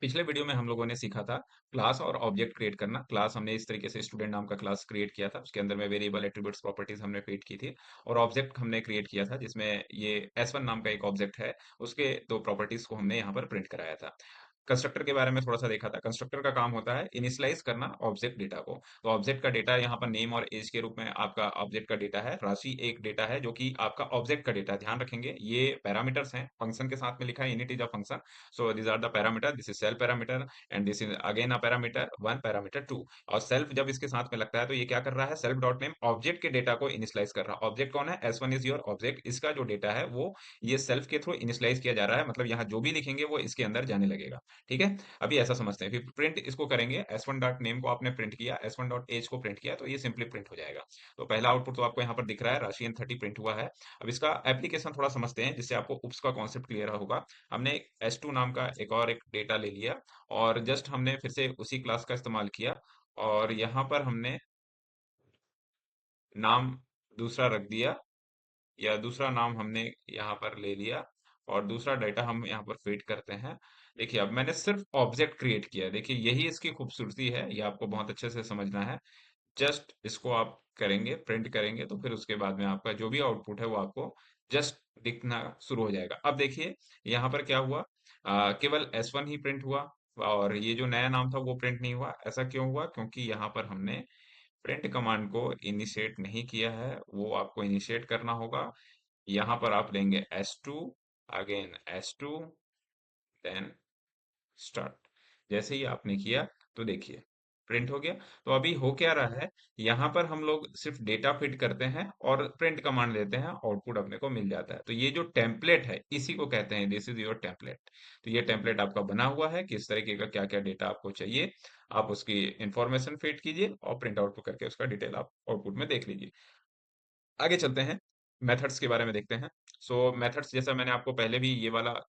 पिछले वीडियो में हम लोगों ने सीखा था क्लास और ऑब्जेक्ट क्रिएट करना। क्लास हमने इस तरीके से स्टूडेंट नाम का क्लास क्रिएट किया था, उसके अंदर में वेरिएबल एट्रीब्यूट्स प्रॉपर्टीज हमने फीड की थी। और ऑब्जेक्ट हमने क्रिएट किया था जिसमें ये S1 नाम का एक ऑब्जेक्ट है, उसके दो प्रॉपर्टीज को हमने यहाँ पर प्रिंट कराया था। कंस्ट्रक्टर के बारे में थोड़ा सा देखा था। कंस्ट्रक्टर का काम होता है इनिशियलाइज करना ऑब्जेक्ट डेटा को। तो ऑब्जेक्ट का डेटा यहाँ पर नेम और एज के रूप में आपका ऑब्जेक्ट का डेटा है। राशि एक डेटा है जो कि आपका ऑब्जेक्ट का डेटा है। ध्यान रखेंगे ये पैरामीटर्स हैं, फंक्शन के साथ में लिखा है init is a function. So these are the parameter, this is self parameter and this is again a parameter one parameter two. और सेल्फ जब इसके साथ में लगता है तो ये क्या कर रहा है, सेल्फ डॉट नेम ऑब्जेक्ट के डेटा को इनिशियलाइज कर रहा है। ऑब्जेक्ट कौन है, S1 इज योर ऑब्जेक्ट। इसका जो डेटा है वो ये सेल्फ के थ्रू इनिशियलाइज किया जा रहा है, मतलब यहाँ जो भी लिखेंगे वो इसके अंदर जाने लगेगा। ठीक है, अभी ऐसा समझते हैं। फिर प्रिंट इसको करेंगे, S1 डॉट नेम को आपने प्रिंट किया, S1 डॉट एज को प्रिंट किया, तो ये सिंपली प्रिंट हो जाएगा। तो पहला आउटपुट तो आपको यहाँ पर दिख रहा है, राशि एन 30 प्रिंट हुआ है। अब इसका एप्लीकेशन थोड़ा समझते हैं जिससे आपको उप्स का कॉन्सेप्ट क्लियर होगा। हमने एक S2 नाम का एक डेटा ले लिया और जस्ट हमने फिर से उसी क्लास का इस्तेमाल किया और यहाँ पर हमने नाम दूसरा रख दिया, या दूसरा नाम हमने यहाँ पर ले लिया और दूसरा डेटा हम यहाँ पर फीड करते हैं। देखिए अब मैंने सिर्फ ऑब्जेक्ट क्रिएट किया है, देखिए यही इसकी खूबसूरती है, ये आपको बहुत अच्छे से समझना है। जस्ट इसको आप करेंगे, प्रिंट करेंगे, तो फिर उसके बाद में आपका जो भी आउटपुट है वो आपको जस्ट दिखना शुरू हो जाएगा। अब देखिए यहाँ पर क्या हुआ, केवल S1 ही प्रिंट हुआ और ये जो नया नाम था वो प्रिंट नहीं हुआ। ऐसा क्यों हुआ, क्योंकि यहाँ पर हमने प्रिंट कमांड को इनिशिएट नहीं किया है, वो आपको इनिशिएट करना होगा। यहाँ पर आप लेंगे S2, again S2, then start. जैसे ही आपने किया तो देखिए प्रिंट हो गया। तो अभी हो क्या रहा है, यहाँ पर हम लोग सिर्फ डेटा फिट करते हैं और प्रिंट कमांड देते हैं, आउटपुट अपने को मिल जाता है। तो ये जो टेम्पलेट है इसी को कहते हैं दिस इज योर टेम्पलेट। तो ये टेम्पलेट आपका बना हुआ है, किस तरीके का क्या क्या डेटा आपको चाहिए, आप उसकी इंफॉर्मेशन फीड कीजिए और प्रिंट आउट करके उसका डिटेल आप आउटपुट में देख लीजिए। आगे चलते हैं, मेथड्स के बारे में देखते हैं। सो मेथड्स जैसा मैंने आपको पहले भी ये वाला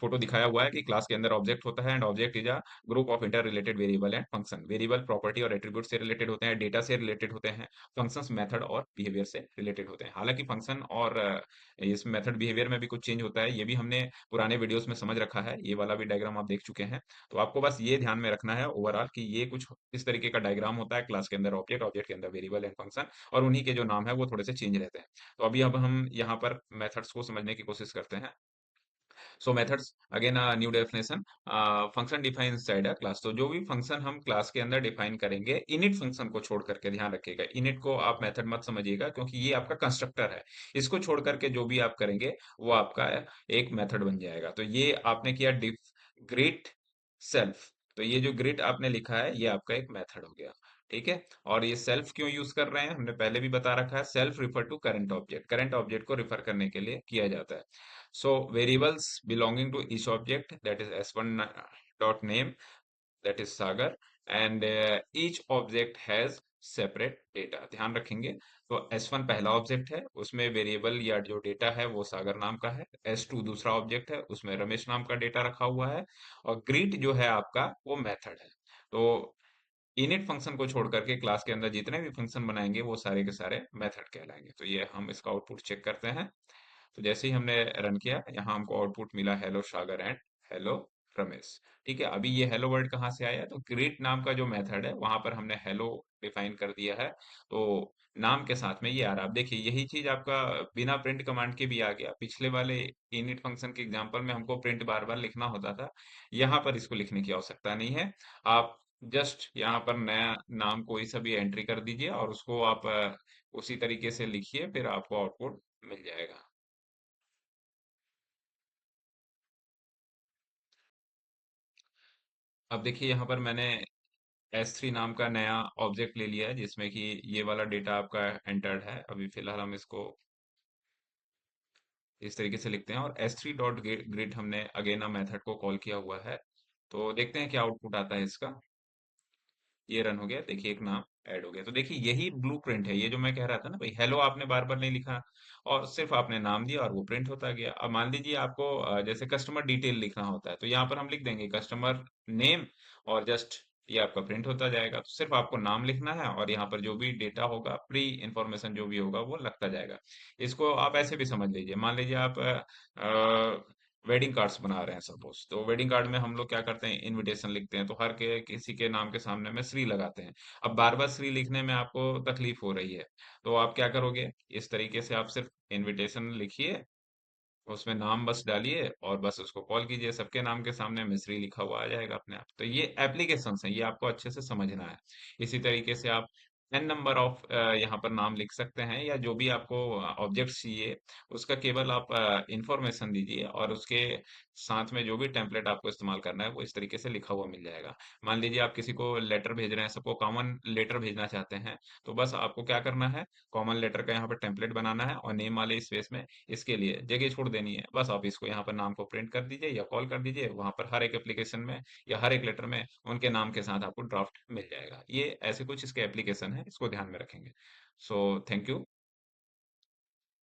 फोटो दिखाया हुआ है कि क्लास के अंदर ऑब्जेक्ट होता है and object is a group of inter related variable and function. Variable property और एट्रीब्यूट से रिलेटेड होते हैं, डेटा से रिलेटेड होते हैं, फंक्शंस मेथड और बिहेवियर से रिलेटेड होते हैं। हालांकि फंक्शन और इस मेथड बिहेवियर में भी कुछ चेंज होता है, ये भी हमने पुराने वीडियोस में समझ रखा है, ये वाला भी डायग्राम आप देख चुके हैं। तो आपको बस ये ध्यान में रखना है ओवरऑल कि ये कुछ इस तरीके का डायग्राम होता है, क्लास के अंदर ऑब्जेक्ट, ऑब्जेक्ट के अंदर वेरिएबल एंड फंक्शन, और उन्हीं के जो नाम है वो थोड़े से चेंज रहते हैं। तो अभी अब हम यहाँ पर मेथड्स को समझने की कोशिश करते हैं। सो methods, again new definition, function define inside a class. तो जो भी फंक्शन हम क्लास के अंदर डिफाइन करेंगे, इनिट फंक्शन को छोड़ करके, ध्यान रखिएगा इनिट को आप मेथड मत समझिएगा क्योंकि ये आपका कंस्ट्रक्टर है। इसको छोड़ करके जो भी आप करेंगे वो आपका एक मेथड बन जाएगा। तो ये आपने किया डिफ ग्रीट सेल्फ, तो ये जो ग्रिड आपने लिखा है ये आपका एक मेथड हो गया। ठीक है, और ये सेल्फ क्यों यूज कर रहे हैं हमने पहले भी बता रखा है, self refer to current object, current object को रिफर करने के लिए किया जाता है। So variables belonging to each object, that is S1 dot name, that is Sagar, and each object has separate data. ध्यान रखेंगे, तो S1 पहला ऑब्जेक्ट है, उसमें वेरिएबल या जो डेटा है वो सागर नाम का है। S2 दूसरा ऑब्जेक्ट है, उसमें रमेश नाम का डेटा रखा हुआ है। और ग्रीट जो है आपका वो मेथड है। तो इनिट फंक्शन को छोड़ करके क्लास के अंदर जितने भी फंक्शन बनाएंगे वो सारे के सारे मेथड कहलाएंगे। तो ये हम इसका आउटपुट चेक करते हैं। तो जैसे ही हमने रन किया, यहाँ हमको आउटपुट मिला hello Sagar and hello Ramesh. ठीक है, अभी ये हेलो वर्ड कहाँ से आया, तो ग्रीट नाम का जो मेथड है वहां पर हमने हेलो डिफाइन कर दिया है। तो नाम के साथ में ये आ रहा है। अब देखिए यही चीज आपका बिना प्रिंट कमांड के भी आ गया। पिछले वाले इनिट फंक्शन के एग्जांपल में हमको प्रिंट बार बार लिखना होता था, यहाँ पर इसको लिखने की आवश्यकता नहीं है। आप जस्ट यहाँ पर नया नाम कोई सा भी एंट्री कर दीजिए और उसको आप उसी तरीके से लिखिए, फिर आपको आउटपुट मिल जाएगा। अब देखिए यहाँ पर मैंने S3 नाम का नया ऑब्जेक्ट ले लिया है जिसमें कि ये वाला डेटा आपका एंटर्ड है। अभी फिलहाल हम इसको इस तरीके से लिखते हैं और S3 डॉट ग्रिड हमने अगेन मेथड को कॉल किया हुआ है। तो देखते हैं क्या आउटपुट आता है इसका। ये रन हो गया, देखिए एक नाम ऐड हो गया। तो देखिए यही ब्लूप्रिंट है, ये जो मैं कह रहा था ना भाई, हेलो आपने बार बार नहीं लिखा और सिर्फ आपने नाम दिया और वो प्रिंट होता गया। अब मान लीजिए आपको जैसे कस्टमर डिटेल लिखना होता है, तो यहाँ पर हम लिख देंगे कस्टमर नेम और जस्ट ये आपका प्रिंट होता जाएगा। तो सिर्फ आपको नाम लिखना है और यहाँ पर जो भी डेटा होगा, प्री इंफॉर्मेशन जो भी होगा वो लगता जाएगा। इसको आप ऐसे भी समझ लीजिए, मान लीजिए आप वेडिंग कार्ड्स बना रहे हैं सपोज, तो वेडिंग कार्ड में हम लोग क्या करते हैं, इनविटेशन लिखते हैं, तो हर के किसी के नाम के सामने में श्री लगाते हैं। अब बार बार श्री लिखने में आपको तकलीफ हो रही है, तो आप क्या करोगे, इस तरीके से आप सिर्फ इनविटेशन लिखिए, उसमें नाम बस डालिए और बस उसको कॉल कीजिए, सबके नाम के सामने मिस्री लिखा हुआ आ जाएगा अपने आप। तो ये एप्लीकेशन है, ये आपको अच्छे से समझना है। इसी तरीके से आप एन नंबर ऑफ यहाँ पर नाम लिख सकते हैं, या जो भी आपको ऑब्जेक्ट चाहिए उसका केवल आप इंफॉर्मेशन दीजिए, और उसके साथ में जो भी टेम्पलेट आपको इस्तेमाल करना है वो इस तरीके से लिखा हुआ मिल जाएगा। मान लीजिए आप किसी को लेटर भेज रहे हैं, सबको कॉमन लेटर भेजना चाहते हैं, तो बस आपको क्या करना है, कॉमन लेटर का यहाँ पर टेम्पलेट बनाना है, और नेम वाले स्पेस में इसके लिए जगह छोड़ देनी है। बस आप इसको यहाँ पर नाम को प्रिंट कर दीजिए या कॉल कर दीजिए, वहां पर हर एक एप्लीकेशन में या हर एक लेटर में उनके नाम के साथ आपको ड्राफ्ट मिल जाएगा। ये ऐसे कुछ इसके एप्लीकेशन है, इसको ध्यान में रखेंगे। So thank you.